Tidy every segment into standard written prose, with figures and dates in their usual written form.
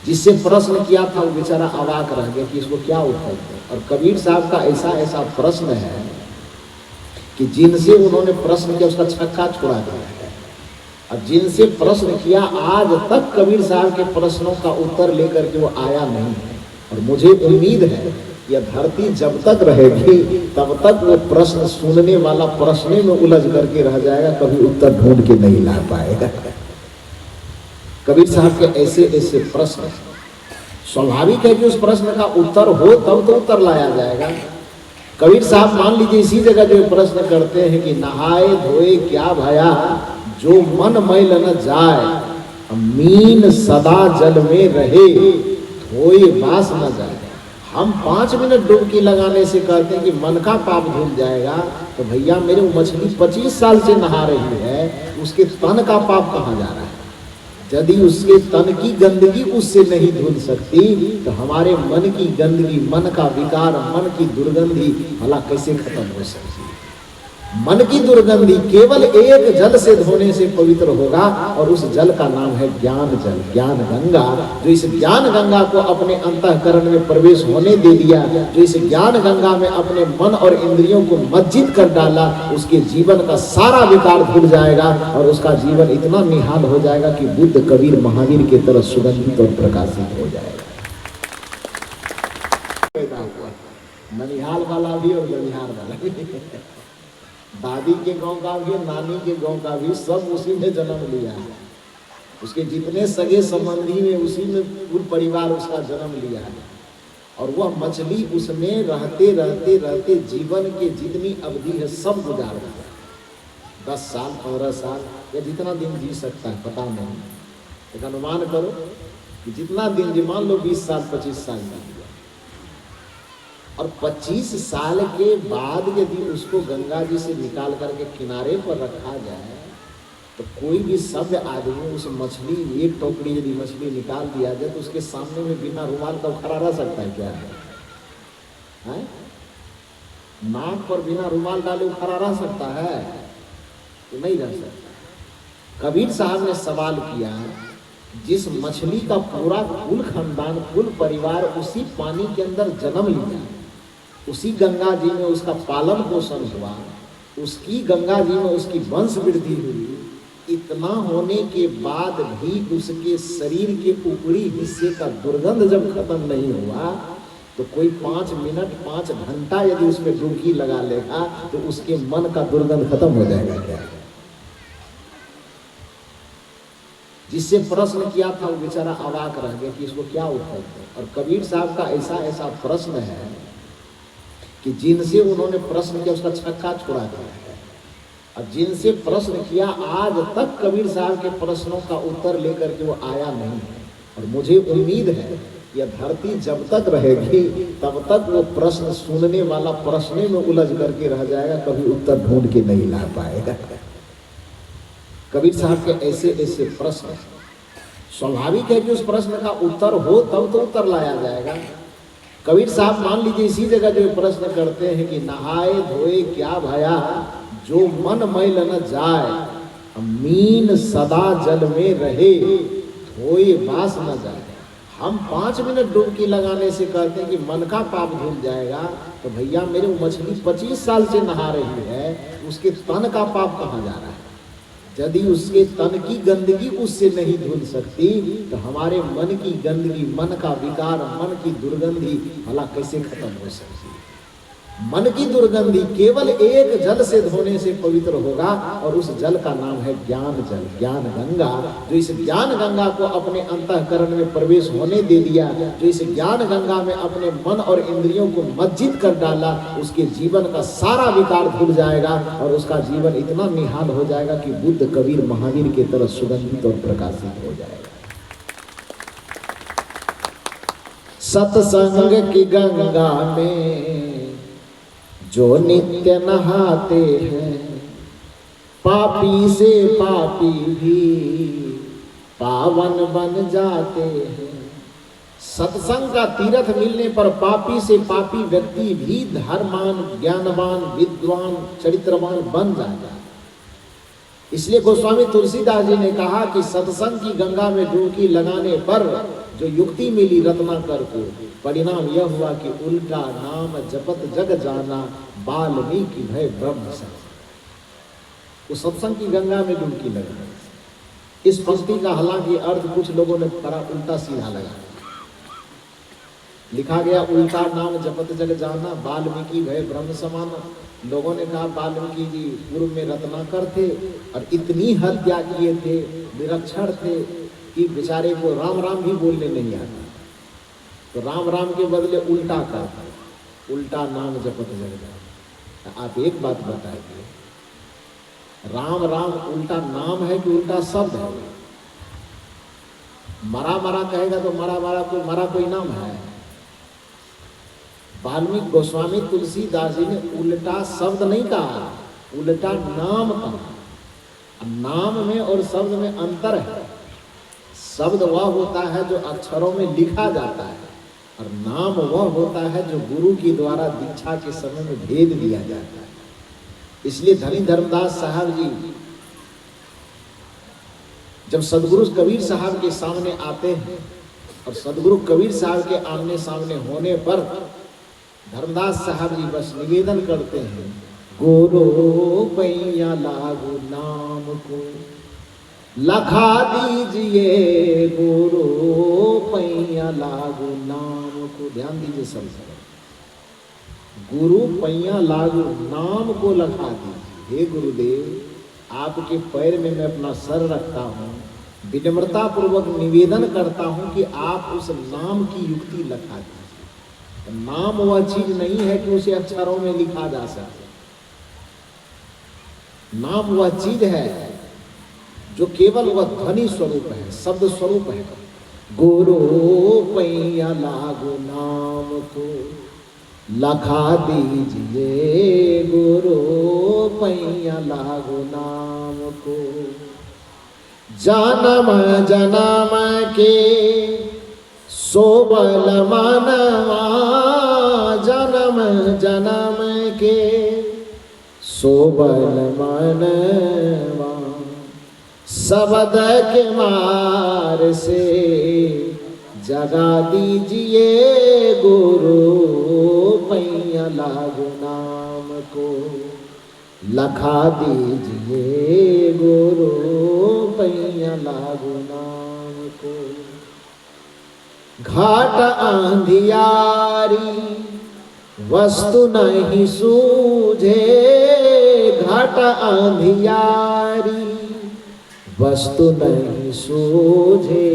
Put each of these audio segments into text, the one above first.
जिससे प्रश्न किया था वो बेचारा अवाक रह गया कि इसको क्या उत्तर दे। और कबीर साहब का ऐसा ऐसा प्रश्न है कि जिनसे उन्होंने प्रश्न किया उसका छक्का छुड़ा दिया है। और जिनसे प्रश्न किया आज तक कबीर साहब के प्रश्नों का उत्तर लेकर के वो आया नहीं है। और मुझे उम्मीद है यह धरती जब तक रहेगी तब तक वो प्रश्न सुनने वाला प्रश्न में उलझ करके रह जाएगा, कभी उत्तर ढूंढ के नहीं ला पाएगा। कबीर साहब के ऐसे ऐसे प्रश्न स्वाभाविक है कि उस प्रश्न का उत्तर हो तब तो उत्तर लाया जाएगा। कबीर साहब मान लीजिए इसी जगह जो प्रश्न करते हैं कि नहाए धोए क्या भया, जो मन मैल न जाए, मीन सदा जल में रहे, धोए बास न जाए। हम 5 मिनट डुबकी लगाने से कहते हैं कि मन का पाप धुल जाएगा, तो भैया मेरे मछली 25 साल से नहा रही है, उसके तन का पाप कहाँ जा रहा है? यदि उसके तन की गंदगी उससे नहीं धुल सकती तो हमारे मन की गंदगी, मन का विकार, मन की दुर्गंधी भला कैसे खत्म हो सकती है? मन की दुर्गंधी केवल एक जल से धोने से पवित्र होगा और उस जल का नाम है ज्ञान जल, ज्ञान गंगा। जो इस ज्ञान गंगा को अपने अंतःकरण में प्रवेश होने दे दिया, जो इस ज्ञान गंगा में अपने मन और इंद्रियों को मज्जित कर डाला, उसके जीवन का सारा विकार धुल जाएगा और उसका जीवन इतना निहाल हो जाएगा कि बुद्ध, कबीर, महावीर की तरह सुगंधित और प्रकाशित हो जाएगा। ननिहाल वाला भी और ननिहाल वाला भी, दादी के गांव का भी, नानी के गांव का भी, सब उसी में जन्म लिया है। उसके जितने सगे संबंधी में उसी में पूरा परिवार उसका जन्म लिया है। और वह मछली उसमें रहते रहते रहते जीवन के जितनी अवधि है सब गुजार दिया। 10 साल 15 साल या जितना दिन जी सकता है पता नहीं, एक अनुमान करो कि जितना दिन जी, मान लो 20 साल 25 साल का, और 25 साल के बाद यदि उसको गंगा जी से निकाल करके किनारे पर रखा जाए तो कोई भी सभ्य आदमी उस मछली, एक टोकरी यदि मछली निकाल दिया जाए तो उसके सामने में बिना रुमाल का खड़ा रह सकता है क्या है? नाक पर बिना रुमाल डाले खड़ा रह सकता है? तो नहीं रह सकता। कबीर साहब ने सवाल किया, जिस मछली का पूरा कुल खानदान, कुल परिवार उसी पानी के अंदर जन्म लिया, उसी गंगा जी में उसका पालन पोषण हुआ, उसकी गंगा जी में उसकी वंश वृद्धि हुई, इतना होने के बाद भी उसके शरीर के ऊपरी हिस्से का दुर्गंध जब खत्म नहीं हुआ तो कोई 5 मिनट 5 घंटा यदि उसमें डुबकी लगा लेगा तो उसके मन का दुर्गंध खत्म हो जाएगा क्या? जिससे प्रश्न किया था वो बेचारा अवाक रह गया कि इसको क्या उत्तर दे। और कबीर साहब का ऐसा ऐसा प्रश्न है कि जिनसे उन्होंने प्रश्न किया उसका छक्का छुड़ा दिया है। और जिनसे प्रश्न किया आज तक कबीर साहब के प्रश्नों का उत्तर लेकर के वो आया नहीं है। और मुझे उम्मीद है यह धरती जब तक रहेगी तब तक वो प्रश्न सुनने वाला प्रश्न में उलझ करके रह जाएगा, कभी उत्तर ढूंढ के नहीं ला पाएगा। कबीर साहब के ऐसे ऐसे प्रश्न स्वाभाविक है कि उस प्रश्न का उत्तर हो तब तो उत्तर लाया जाएगा। कबीर साहब मान लीजिए इसी जगह जो प्रश्न करते हैं कि नहाए धोए क्या भया, जो मन मैल न जाए, मीन सदा जल में रहे, धोए बास न जाए। हम 5 मिनट डुबकी लगाने से कहते हैं कि मन का पाप धुल जाएगा, तो भैया मेरे मछली 25 साल से नहा रही है, उसके तन का पाप कहाँ जा रहा है? यदि उसके तन की गंदगी उससे नहीं धुल सकती तो हमारे मन की गंदगी, मन का विकार, मन की दुर्गंधी भला कैसे खत्म हो सकती है? मन की दुर्गंधी केवल एक जल से धोने से पवित्र होगा और उस जल का नाम है ज्ञान जल, ज्ञान गंगा। जो इस ज्ञान गंगा को अपने अंतःकरण में प्रवेश होने दे दिया, जो इस ज्ञान गंगा में अपने मन और इंद्रियों को मज्जित कर डाला, उसके जीवन का सारा विकार धुल जाएगा और उसका जीवन इतना निहाल हो जाएगा कि बुद्ध, कबीर, महावीर की तरह सुगंधित और प्रकाशित हो जाएगा। सत्संग की गंगा में जो नित्य नहाते हैं, पापी से पापी भी पावन बन जाते हैं। सत्संग का तीर्थ मिलने पर पापी से पापी व्यक्ति भी धर्मान, ज्ञानवान, विद्वान, चरित्रवान बन जाता है। इसलिए गोस्वामी तुलसीदास जी ने कहा कि सत्संग की गंगा में डुबकी लगाने पर जो युक्ति मिली रत्नाकर को, परिणाम यह हुआ कि उल्टा नाम जपत जग जाना, वाल्मीकि भय ब्रह्म सा। वो सत्संग की गंगा में डुबकी लगा। इस पंक्ति का हालांकि अर्थ कुछ लोगों ने बड़ा उल्टा सीधा लगा, लिखा गया उल्टा नाम जपत जग जाना, वाल्मीकि भय ब्रह्म समाना। लोगों ने कहा वाल्मीकि जी पूर्व में रत्नाकर थे और इतनी हत्या किए थे, निरक्षर थे कि बेचारे को राम राम भी बोलने नहीं आता, तो राम राम के बदले उल्टा करता, उल्टा नाम जपत जग जाना। आप एक बात बताइए, राम राम उल्टा नाम है कि उल्टा शब्द है? मरा मरा कहेगा तो मरा कोई नाम है? वाल्मीकि गोस्वामी तुलसीदास जी ने उल्टा शब्द नहीं कहा, उल्टा नाम कहा। नाम में और शब्द में अंतर है। शब्द वह होता है जो अक्षरों में लिखा जाता है, और नाम वह होता है जो गुरु के द्वारा दीक्षा के समय में भेद दिया जाता है। इसलिए धनी धर्मदास साहब जी जब सदगुरु कबीर साहब के सामने आते हैं, और सदगुरु कबीर साहब के आमने सामने होने पर धर्मदास साहब जी बस निवेदन करते हैं, गुरु पैया लागू नाम को लखा दीजिए, गुरु पैया लागू नाम को। ध्यान दीजिए सब, गुरु पैया लागू नाम को लखा दीजिए। हे गुरुदेव, आपके पैर में मैं अपना सर रखता हूँ, विनम्रता पूर्वक निवेदन करता हूँ कि आप उस नाम की युक्ति लखा दीजिए। नाम वह चीज नहीं है कि उसे अक्षरों में लिखा जा सके। नाम वह चीज है जो केवल वह ध्वनि स्वरूप है, शब्द स्वरूप है। गुरु पैया लागू नाम को लखा दीजिए, गुरु पैया लागू नाम को। जन्म जन्म के सोबल मनवा, जन्म जन्म के सोबल मनवा, शब्द के मार से जगा दीजिए, गुरु पैया लागू नाम को लखा दीजिए, गुरु पैया लागू नाम को। घाट अंधियारी वस्तु नहीं सूझे, घाट अंधियारी वस्तु नहीं सूझे,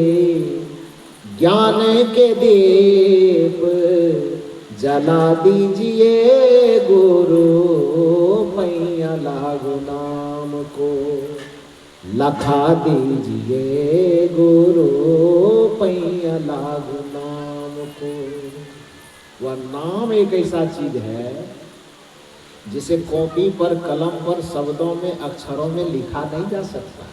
ज्ञान के दीप जला दीजिए, गुरु पैया लागू नाम को लखा दीजिए, गुरु पैया लागू नाम को। वह नाम एक ऐसा चीज है जिसे कॉपी पर, कलम पर, शब्दों में, अक्षरों में लिखा नहीं जा सकता।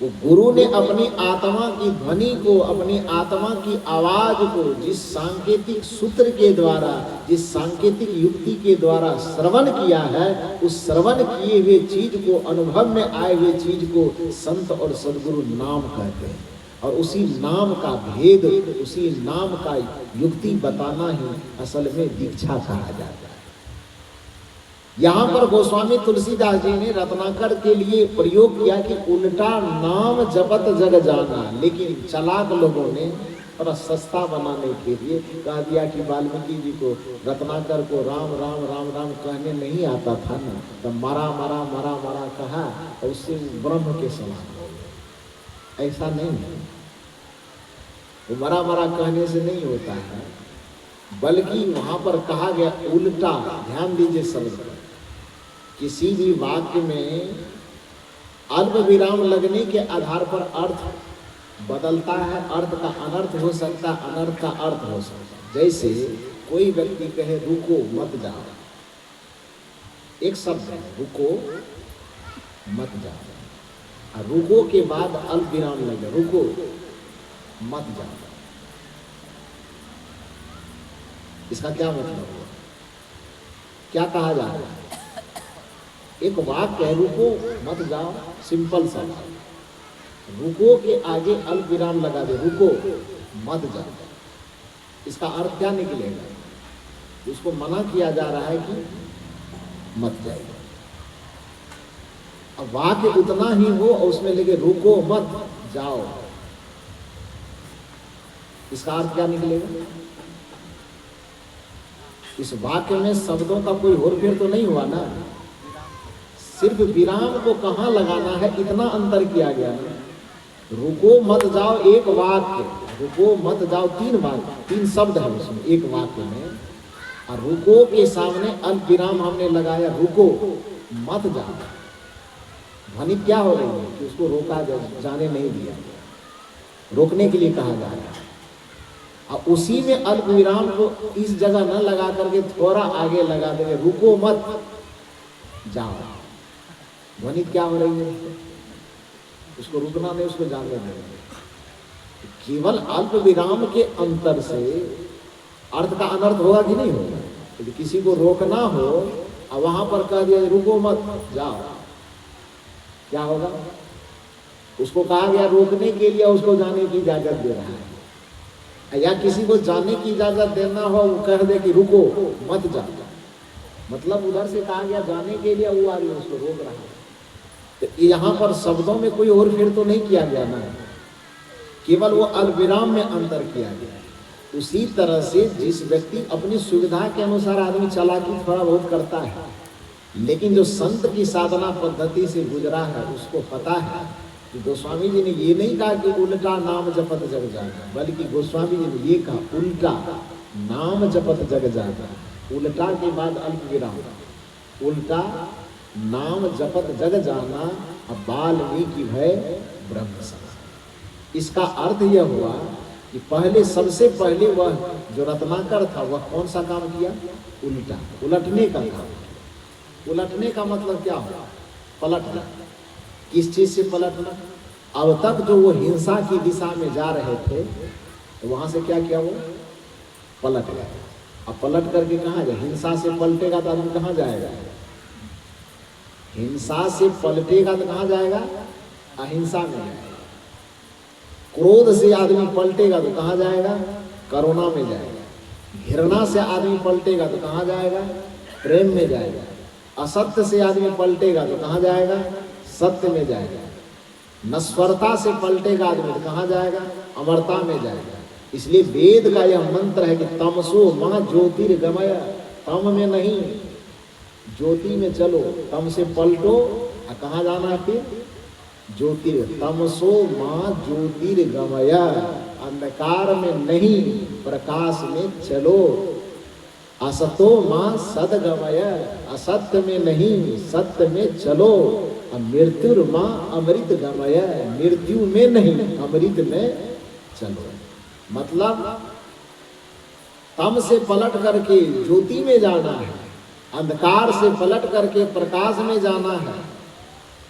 वो गुरु ने अपनी आत्मा की ध्वनि को, अपनी आत्मा की आवाज को जिस सांकेतिक सूत्र के द्वारा, जिस सांकेतिक युक्ति के द्वारा श्रवण किया है, उस श्रवण किए हुए चीज को, अनुभव में आए हुए चीज को संत और सदगुरु नाम कहते हैं। और उसी नाम का भेद, उसी नाम का युक्ति बताना ही असल में दीक्षा कहा जाता है। यहाँ पर गोस्वामी तुलसीदास जी ने रत्नाकर के लिए प्रयोग किया कि उल्टा नाम जपत जग जाना, लेकिन चालाक लोगों ने थोड़ा सस्ता बनाने के लिए कह दिया कि वाल्मीकि जी को, रत्नाकर को राम राम राम राम कहने नहीं आता था ना, तो मरा मरा मरा मरा कहा और उससे ब्रह्म के समान हो गए। ऐसा नहीं है, वो मरा मरा कहने से नहीं होता है, बल्कि वहां पर कहा गया उल्टा। ध्यान दीजिए शब्द, किसी भी वाक्य में अल्प विराम लगने के आधार पर अर्थ बदलता है। अर्थ का अनर्थ हो सकता, अनर्थ का अर्थ हो सकता। जैसे कोई व्यक्ति कहे रुको मत जाओ, एक शब्द है रुको मत जाओ, और रुको के बाद अल्प विराम लगे, रुको मत जाओ। इसका क्या मतलब हुआ? क्या कहा जा रहा है? एक वाक्य है रुको मत जाओ, सिंपल सा, रुको के आगे अल्प विराम लगा दे, रुको मत जाओ। इसका अर्थ क्या निकलेगा? उसको मना किया जा रहा है कि मत जाइए। अब वाक्य उतना ही हो और उसमें लेके रुको मत जाओ, इसका अर्थ क्या निकलेगा? इस वाक्य में शब्दों का कोई हेरफेर तो नहीं हुआ ना, सिर्फ विराम को कहाँ लगाना है इतना अंतर किया गया है। रुको मत जाओ एक वाक्य, रुको मत जाओ तीन वाक्य, तीन शब्द है उसमें एक वाक्य में, और रुको के सामने अल्प विराम हमने लगाया, रुको मत जाओ। ध्वनि क्या हो रही है कि उसको रोका जाने नहीं दिया, रोकने के लिए कहा जा रहा है। और उसी में अल्प विराम को इस जगह न लगा करके थोड़ा आगे लगा देंगे, रुको मत जाओ। ध्वनि क्या हो रही है? उसको रुकना नहीं, उसको जाने देंगे। केवल अल्प विराम के अंतर से अर्थ का अनर्थ होगा कि नहीं होगा? यदि किसी को रोकना हो और वहां पर कह दिया रुको मत जाओ, क्या होगा? उसको कहा गया रोकने के लिए, उसको जाने की इजाजत दे रहा है। या किसी को जाने की इजाजत देना हो, वो कह दे कि रुको मत जाओ, मतलब उधर से कहा गया जाने के लिए, वो आदमी उसको रोक रहा है। तो यहाँ पर शब्दों में कोई और फिर तो नहीं किया गया ना, केवल वो अल्पविराम में अंतर किया गया। उसी तरह से जिस व्यक्ति अपनी सुविधा के अनुसार आदमी चालाकी थोड़ा बहुत करता है, लेकिन जो संत की साधना पद्धति से गुजरा है उसको पता है कि गोस्वामी जी ने ये नहीं कहा कि उल्टा नाम जपत जग जाना, बल्कि गोस्वामी जी ने ये कहा उल्टा नाम जपत जग जाना। उल्टा के बाद अल्प विराम, उल्टा नाम जपत जग जाना, अब वाल्मीकि भय ब्रह्म समाज। इसका अर्थ यह हुआ कि पहले सबसे पहले वह जो रत्नाकर था वह कौन सा काम किया? उल्टा, उलटने का काम। उलटने का मतलब क्या हुआ? पलटना। किस चीज से पलटना? अब तक जो वो हिंसा की दिशा में जा रहे थे तो वहां से क्या किया? वो पलट गया। अब पलट करके कहाँ जाए? हिंसा से पलटेगा तो आदमी कहाँ जाएगा? हिंसा से पलटेगा तो कहाँ जाएगा? अहिंसा में जाएगा। क्रोध से आदमी पलटेगा तो कहाँ जाएगा? करुणा में जाएगा। घृणा से आदमी पलटेगा तो कहाँ जाएगा? प्रेम में जाएगा। असत्य से आदमी पलटेगा तो कहाँ जाएगा? सत्य में जाएगा। नश्वरता से पलटेगा आदमी तो कहाँ जाएगा? अमरता में जाएगा। इसलिए वेद का यह मंत्र है कि तमसो मां ज्योतिर्गमय, तम में नहीं ज्योति में चलो, तम से पलटो। और कहाँ जाना है फिर? ज्योतिर, तमसो मां ज्योतिर्गमय, अंधकार में नहीं प्रकाश में चलो। असतो मां सदगमय, असत्य में नहीं सत्य में चलो। मृत्यु मां अमृत गमय, मृत्यु में नहीं अमृत में चलो। मतलब तम से पलट करके ज्योति में जाना है, अंधकार से पलट करके प्रकाश में जाना है,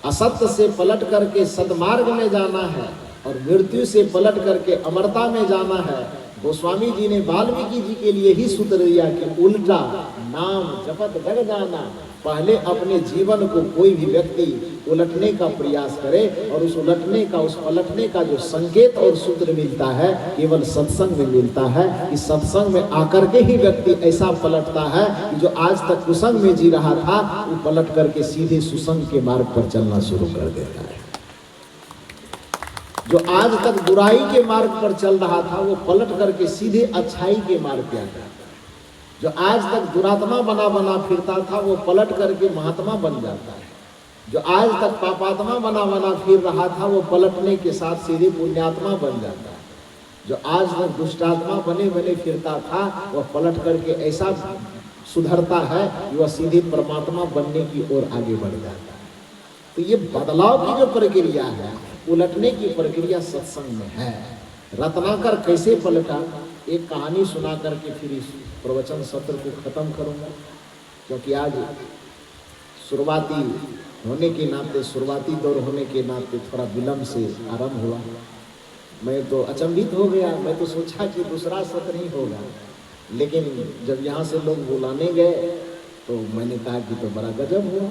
असत्य से पलट करके सद्मार्ग में जाना है, और मृत्यु से पलट करके अमरता में जाना है। गोस्वामी जी ने वाल्मीकि जी के लिए ही सूत्र दिया कि उल्टा नाम जपत जग जाना। पहले अपने जीवन को कोई भी व्यक्ति उलटने का प्रयास करे, और उस उलटने का, उस पलटने का जो संकेत और सूत्र मिलता है केवल सत्संग में मिलता है। इस सत्संग में आकर के ही व्यक्ति ऐसा पलटता है कि जो आज तक कुसंग में जी रहा था वो पलट करके सीधे सुसंग के मार्ग पर चलना शुरू कर देता है। जो आज तक बुराई के मार्ग पर चल रहा था वो पलट करके सीधे अच्छाई के मार्ग पे आता है। जो आज तक दुरात्मा बना फिरता था वो पलट करके महात्मा बन जाता है। जो आज तक पापात्मा बना फिर रहा था वो पलटने के साथ सीधे पुण्यात्मा बन जाता है। जो आज तक दुष्टात्मा बने फिरता था वह पलट करके ऐसा सुधरता है कि वह सीधे परमात्मा बनने की ओर आगे बढ़ जाता है। तो ये बदलाव की जो प्रक्रिया है, उलटने की प्रक्रिया सत्संग में है। रत्नाकर कैसे पलटा, एक कहानी सुना करके फिर इस प्रवचन सत्र को खत्म करूंगा, क्योंकि आज शुरुआती होने के नाते, शुरुआती दौर होने के नाते थोड़ा विलंब से आरंभ हुआ। मैं तो अचंभित हो गया, मैं तो सोचा कि दूसरा सत्र ही होगा, लेकिन जब यहाँ से लोग बुलाने गए तो मैंने कहा कि तो बड़ा गजब हुआ।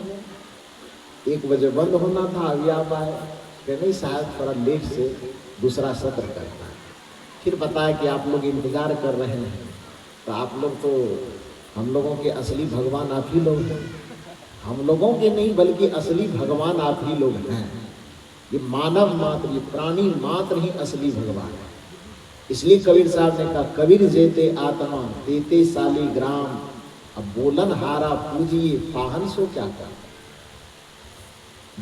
1 बजे बंद होना था, अभी आप आए। नहीं, शायद थोड़ा लेट से दूसरा सत्र करना है। फिर बताया कि आप लोग इंतजार कर रहे हैं, तो आप लोग तो हम लोगों के असली भगवान आप ही लोग हैं। हम लोगों के नहीं बल्कि असली भगवान आप ही लोग हैं। ये मानव मात्र, ये प्राणी मात्र ही असली भगवान है। इसलिए कबीर साहब ने कहा, कबीर जेते आत्मा देते सालीग्राम, अब बोलन हारा पूजिए पाहन सो क्या कर।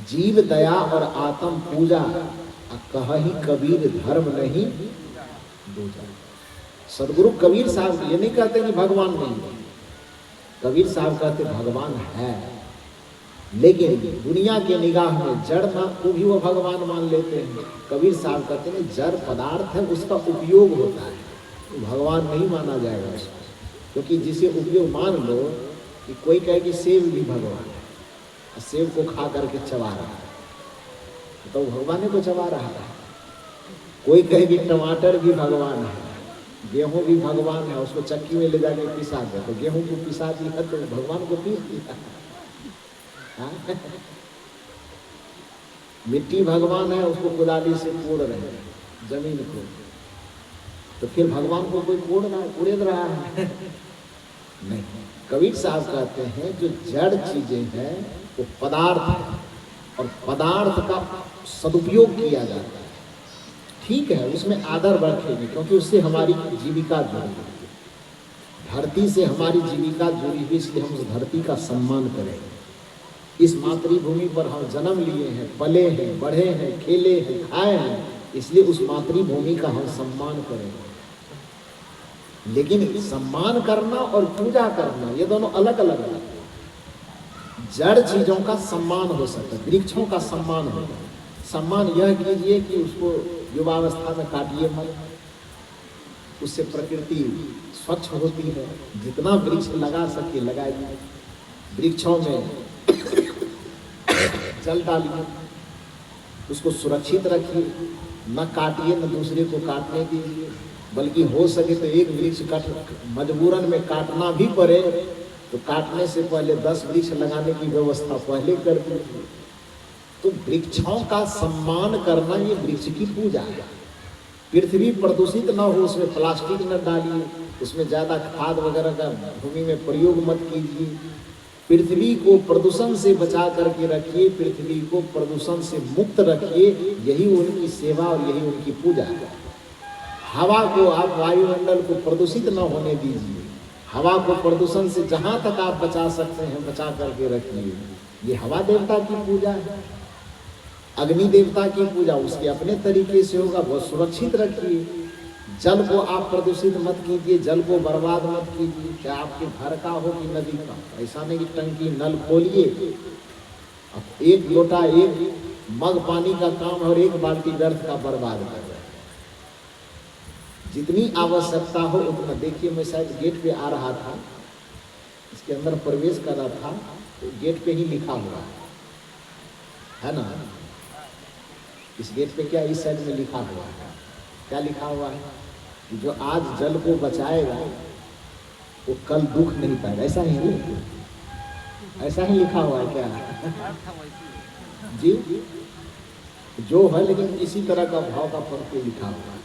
जीव दया और आत्म पूजा, कहीं कबीर धर्म नहीं दूजा। सदगुरु कबीर साहब ये नहीं कहते कि भगवान नहीं है, कबीर साहब कहते भगवान है, लेकिन दुनिया के निगाह में जड़ ना को भी वो भगवान मान लेते हैं। कबीर साहब कहते हैं जड़ पदार्थ है, उसका उपयोग होता है, तो भगवान नहीं माना जाएगा उसको। क्योंकि जिसे उपयोग मान लो कि कोई कहे कि सेब भी भगवान है, सेब को खा करके चबा रहा है तो भगवान को चबा रहा है। कोई कहे कि टमाटर भी भगवान है, गेहूं भी भगवान है, उसको चक्की में ले जाके पिसा दे तो गेहूं को पिसा दिया तो भगवान को पीस दिया। मिट्टी भगवान है, उसको कुदाली से कोड़ रहे हैं जमीन को, तो फिर भगवान को कोई कोड़ रहा है? नहीं। कबीर साहब कहते हैं जो जड़ चीजें हैं वो पदार्थ है, और पदार्थ का सदुपयोग किया जाता है। ठीक है, उसमें आदर रखेंगे क्योंकि उससे हमारी जीविका जुड़ी है, धरती से हमारी जीविका जुड़ी हुई, इसलिए हम उस धरती का सम्मान करेंगे। इस मातृभूमि पर हम जन्म लिए हैं, पले हैं, बढ़े हैं, खेले हैं, खाए हैं, इसलिए उस मातृभूमि का हम सम्मान करेंगे। लेकिन सम्मान करना और पूजा करना ये दोनों अलग अलग है। जड़ चीजों का सम्मान हो सकता है, वृक्षों का सम्मान होगा। सम्मान यह कीजिए कि उसको युवावस्था में काटिए मत, उससे प्रकृति स्वच्छ होती है। जितना वृक्ष लगा सके लगाइए, वृक्षों में जल डालिए, उसको सुरक्षित रखिए, न काटिए न दूसरे को काटने दीजिए। बल्कि हो सके तो एक वृक्ष मजबूरन में काटना भी पड़े तो काटने से पहले 10 वृक्ष लगाने की व्यवस्था पहले कर दीजिए। तो वृक्षों का सम्मान करना ये वृक्ष की पूजा है। पृथ्वी प्रदूषित न हो, उसमें प्लास्टिक न डालिए, उसमें ज़्यादा खाद वगैरह का भूमि में प्रयोग मत कीजिए। पृथ्वी को प्रदूषण से बचा करके रखिए, पृथ्वी को प्रदूषण से मुक्त रखिए, यही उनकी सेवा और यही उनकी पूजा है। हवा को आप, वायुमंडल को प्रदूषित न होने दीजिए, हवा को प्रदूषण से जहाँ तक आप बचा सकते हैं बचा करके रखिए, ये हवा देवता की पूजा है। अग्नि देवता की पूजा उसके अपने तरीके से होगा, बहुत सुरक्षित रखिए। जल को आप प्रदूषित मत कीजिए, जल को बर्बाद मत कीजिए, चाहे आपके घर का हो कि नदी का। ऐसा नहीं कि टंकी नल खोलिए, अब 1 लोटा 1 मग पानी का काम और 1 बाल्टी व्यर्थ का बर्बाद कर रहे हैं। जितनी आवश्यकता हो उतना। देखिए मैं शायद गेट पे आ रहा था, इसके अंदर प्रवेश कर रहा था, तो गेट पे ही लिखा हुआ है ना, इस गेट पे क्या इस साइड में लिखा हुआ है, क्या लिखा हुआ है कि जो आज जल को बचाएगा वो कल दुख नहीं पाएगा। ऐसा ही है, ऐसा ही लिखा हुआ है क्या जी? जो है लेकिन इसी तरह का भाव का फर्क पे लिखा हुआ है।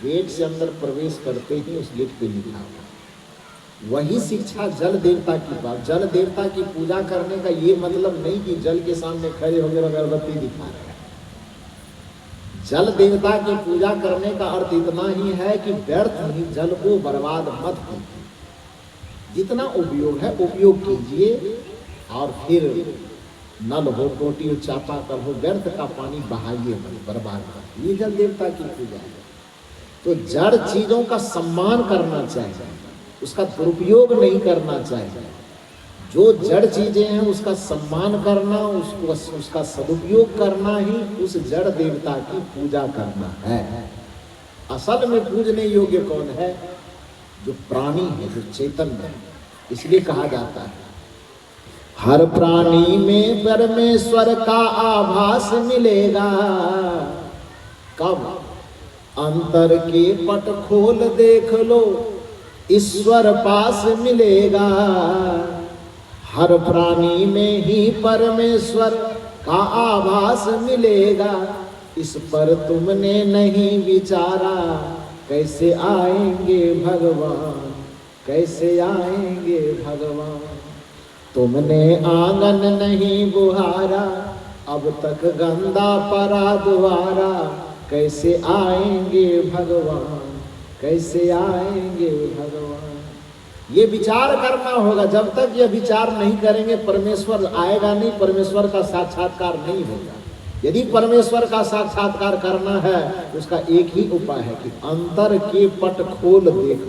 गेट से अंदर प्रवेश करते ही उस गेट पे लिखा हुआ। वही शिक्षा जल देवता की बात। जल देवता की पूजा करने का ये मतलब नहीं कि जल के सामने खड़े होकर अगरबत्ती दिखा रहे हैं। जल देवता की पूजा करने का अर्थ इतना ही है कि व्यर्थ ही जल को बर्बाद मत कीजिए, जितना उपयोग है उपयोग कीजिए, और फिर नल हो, टोटी हो, चापाकल हो, व्यर्थ का पानी बहाइए मत, बर्बाद मत। ये जल देवता की पूजा है। तो जड़ चीजों का सम्मान करना चाहिए, उसका दुरुपयोग नहीं करना चाहिए। जो जड़ चीजें हैं उसका सम्मान करना, उसका सदुपयोग करना ही उस जड़ देवता की पूजा करना है। असल में पूजने योग्य कौन है? जो प्राणी है, जो चेतन है। इसलिए कहा जाता है हर प्राणी में परमेश्वर का आभास मिलेगा। कब? अंतर के पट खोल देख लो, ईश्वर पास मिलेगा। हर प्राणी में ही परमेश्वर का आभास मिलेगा। इस पर तुमने नहीं विचारा, कैसे आएंगे भगवान, कैसे आएंगे भगवान। तुमने आंगन नहीं बुहारा, अब तक गंदा पड़ा द्वारा, कैसे आएंगे भगवान, कैसे आएंगे भगवान। ये विचार करना होगा। जब तक ये विचार नहीं करेंगे परमेश्वर आएगा नहीं, परमेश्वर का साक्षात्कार नहीं होगा। यदि परमेश्वर का साक्षात्कार करना है उसका एक ही उपाय है कि अंतर के पट खोल देख।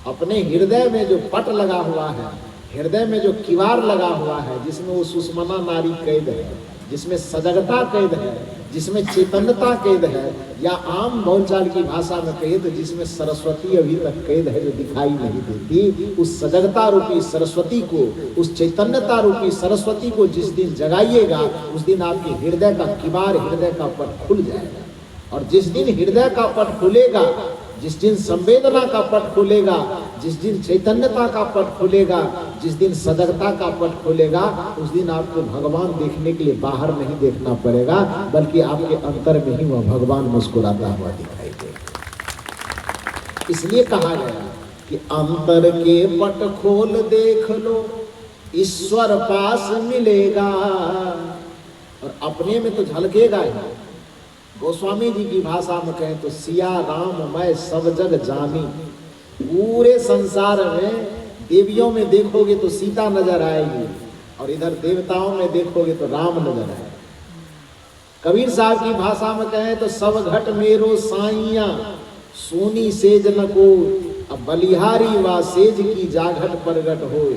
अपने हृदय में जो पट लगा हुआ है, हृदय में जो किवाड़ लगा हुआ है, जिसमें वो सुषमना नारी कैद है, जिसमें सजगता कैद है, जिसमें चैतन्यता कैद है, या आम बोलचाल की भाषा में कहे तो जिसमें सरस्वती अभी तक कैद है जो दिखाई नहीं देती, उस सजगता रूपी सरस्वती को, उस चैतन्यता रूपी सरस्वती को जिस दिन जगाइएगा उस दिन आपके हृदय का किवाड़, हृदय का पट खुल जाएगा। और जिस दिन हृदय का पट खुलेगा, जिस दिन संवेदना का पट खुलेगा, जिस दिन चैतन्यता का पट खुलेगा, जिस दिन सजगता का पट खुलेगा, उस दिन आपको भगवान देखने के लिए बाहर नहीं देखना पड़ेगा, बल्कि आपके अंतर में ही वह भगवान मुस्कुराता हुआ दिखाई देगा। इसलिए कहा गया कि अंतर के पट खोल देख लो, ईश्वर पास मिलेगा। और अपने में तो झलकेगा ही। गोस्वामी जी की भाषा में कहें तो सिया राम मैं सब जग जानी। पूरे संसार में देवियों में देखोगे तो सीता नजर आएगी, और इधर देवताओं में देखोगे तो राम नजर आएगा। कबीर साहब की भाषा में कहें तो सब घट मेरो साइया, सोनी सेज न को, अब बलिहारी व सेज की जाघट परगट हो।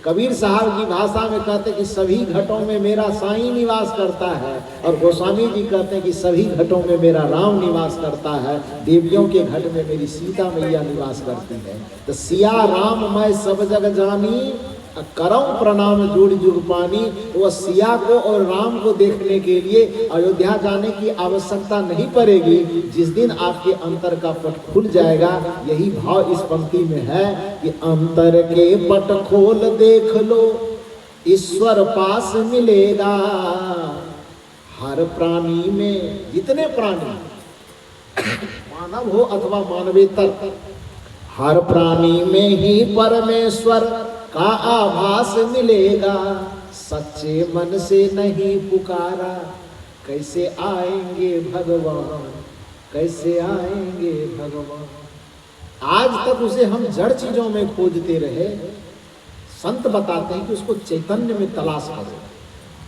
कबीर साहब की भाषा में कहते कि सभी घटों में मेरा साईं निवास करता है, और गोस्वामी जी कहते हैं कि सभी घटों में मेरा राम निवास करता है, देवियों के घट में मेरी सीता मैया निवास करती है। तो सिया राम मैं सब जग जानी, करम प्रणाम जोड़ जुग पानी। तो वह सिया को और राम को देखने के लिए अयोध्या जाने की आवश्यकता नहीं पड़ेगी। जिस दिन आपके अंतर का पट खुल जाएगा, यही भाव इस पंक्ति में है कि अंतर के पट खोल देख लो, ईश्वर पास मिलेगा। हर प्राणी में, जितने प्राणी मानव हो अथवा मानवेतर, हर प्राणी में ही परमेश्वर का आभास मिलेगा। सच्चे मन से नहीं पुकारा, कैसे आएंगे भगवान, कैसे आएंगे भगवान। आज तक उसे हम जड़ चीजों में खोजते रहे। संत बताते हैं कि उसको चैतन्य में तलाश करो,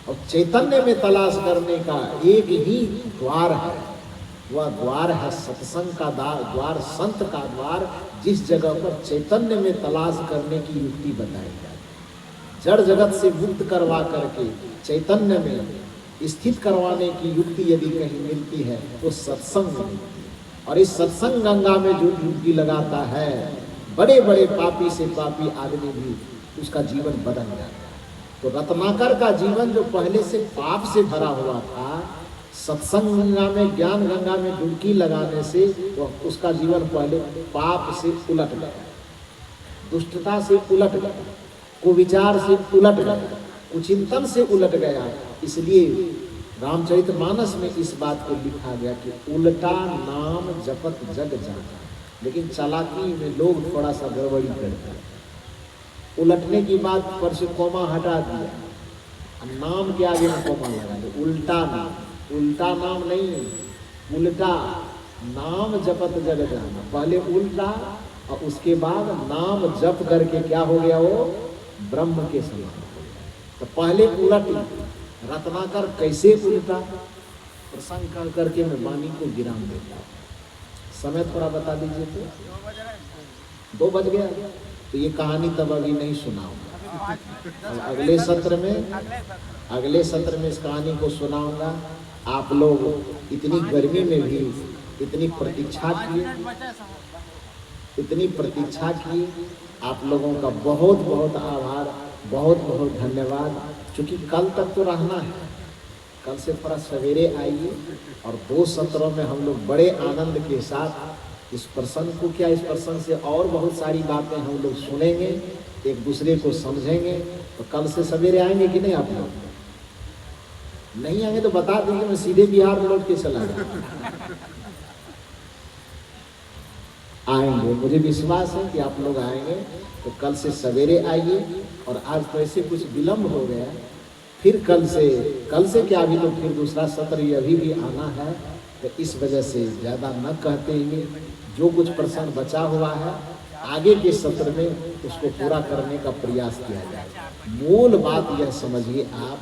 और चैतन्य में तलाश करने का एक ही द्वार है, वह द्वार है सत्संग का द्वार, संत का द्वार। जिस जगह पर चैतन्य में तलाश करने की युक्ति बताई जाती, जड़ जगत से मुक्त करवा करके चैतन्य में स्थित करवाने की युक्ति यदि कहीं मिलती है तो सत्संग मिलती है। और इस सत्संग गंगा में जो डुबकी लगाता है, बड़े बड़े पापी से पापी आदमी भी उसका जीवन बदल जाता है। तो रत्नाकर का जीवन जो पहले से पाप से भरा हुआ था, सत्संग गंगा में, ज्ञान गंगा में डुबकी लगाने से तो उसका जीवन पहले पाप से उलट गया, दुष्टता से उलट गया, कुविचार से उलट गया, कुचिंतन से उलट गया। इसलिए रामचरितमानस में इस बात को लिखा गया कि उल्टा नाम जपत जग जाना। लेकिन चालाकी में लोग थोड़ा सा गड़बड़ी करते हैं। उलटने की बात पर से कोमा हटा दिया, नाम के आगे में कोमा लगा दिया, उल्टा नाम। उल्टा नाम नहीं, उल्टा नाम जपत जग जाना। पहले उल्टा और उसके बाद नाम जप करके क्या हो गया, वो ब्रह्म के समान हो गया। तो पहले उलट, रत्नाकर कैसे उल्टा, प्रसंग कर करके मैं वाणी को गिराम देता। समय थोड़ा बता दीजिए। तो 2 बज गया, तो ये कहानी तब अभी नहीं सुनाऊंगा, अगले सत्र में इस कहानी को सुनाऊंगा। आप लोग इतनी गर्मी में भी इतनी प्रतीक्षा किए, आप लोगों का बहुत बहुत आभार, बहुत बहुत धन्यवाद। क्योंकि कल तक तो रहना है, कल से थोड़ा सवेरे आइए, और 2 सत्रों में हम लोग बड़े आनंद के साथ इस प्रसंग को, क्या इस प्रसंग से और बहुत सारी बातें हम लोग सुनेंगे, एक दूसरे को समझेंगे। तो कल से सवेरे आएंगे कि नहीं? आप लोग नहीं आएंगे तो बता दीजिए, मैं सीधे बिहार लौट के चला जाऊंगा। आएंगे। मुझे विश्वास है कि आप लोग आएंगे, तो कल से सवेरे आइए। और आज तो ऐसे कुछ विलम्ब हो गया, फिर कल से क्या, अभी तो फिर दूसरा सत्र ये अभी भी आना है, तो इस वजह से ज़्यादा न कहते हुए जो कुछ प्रश्न बचा हुआ है आगे के सत्र में उसको पूरा करने का प्रयास किया जाए। मूल बात यह समझिए आप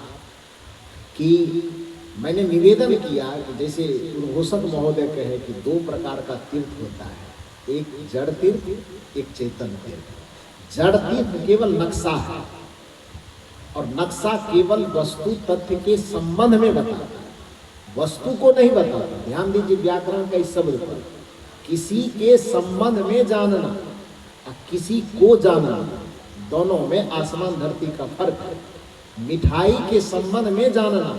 कि मैंने निवेदन किया कि जैसे उद्घोषक महोदय कहे कि 2 प्रकार का तीर्थ होता है, एक जड़ तीर्थ, एक चेतन तीर्थ। जड़ तीर्थ केवल नक्शा है, और नक्शा केवल वस्तु तथ्य के संबंध में बताता है, वस्तु को नहीं बताता। ध्यान दीजिए व्याकरण का इस शब्द पर, किसी के संबंध में जानना और किसी को जानना, दोनों में आसमान धरती का फर्क है। मिठाई के संबंध में जानना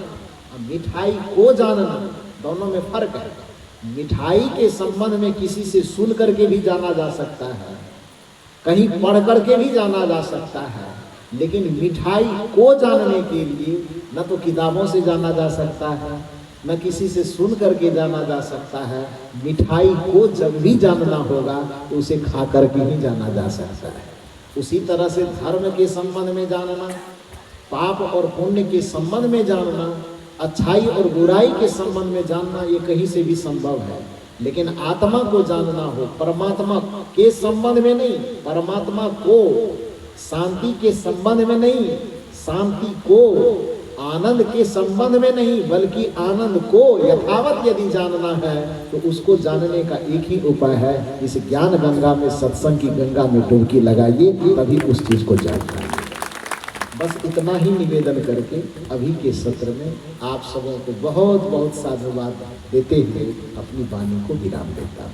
और मिठाई को जानना, दोनों में फर्क है। मिठाई के संबंध में किसी से सुन करके भी जाना जा सकता है, कहीं पढ़ करके भी जाना जा सकता है, लेकिन मिठाई को जानने के लिए न तो किताबों से जाना जा सकता है, न किसी से सुन करके जाना जा सकता है। मिठाई को जब भी जानना होगा तो उसे खा करके ही जाना जा सकता है। उसी तरह से धर्म के संबंध में जानना, पाप और पुण्य के संबंध में जानना, अच्छाई और बुराई के संबंध में जानना, ये कहीं से भी संभव है। लेकिन आत्मा को जानना हो, परमात्मा के संबंध में नहीं, परमात्मा को शांति के संबंध में नहीं, शांति को आनंद के संबंध में नहीं, बल्कि आनंद को यथावत यदि जानना है तो उसको जानने का एक ही उपाय है, इस ज्ञान गंगा में, सत्संग की गंगा में डुबकी लगाइए, तभी उस चीज को जान पाएंगे। बस इतना ही निवेदन करके अभी के सत्र में आप सबों को बहुत बहुत साधुवाद देते हुए अपनी वाणी को विराम देता हूँ।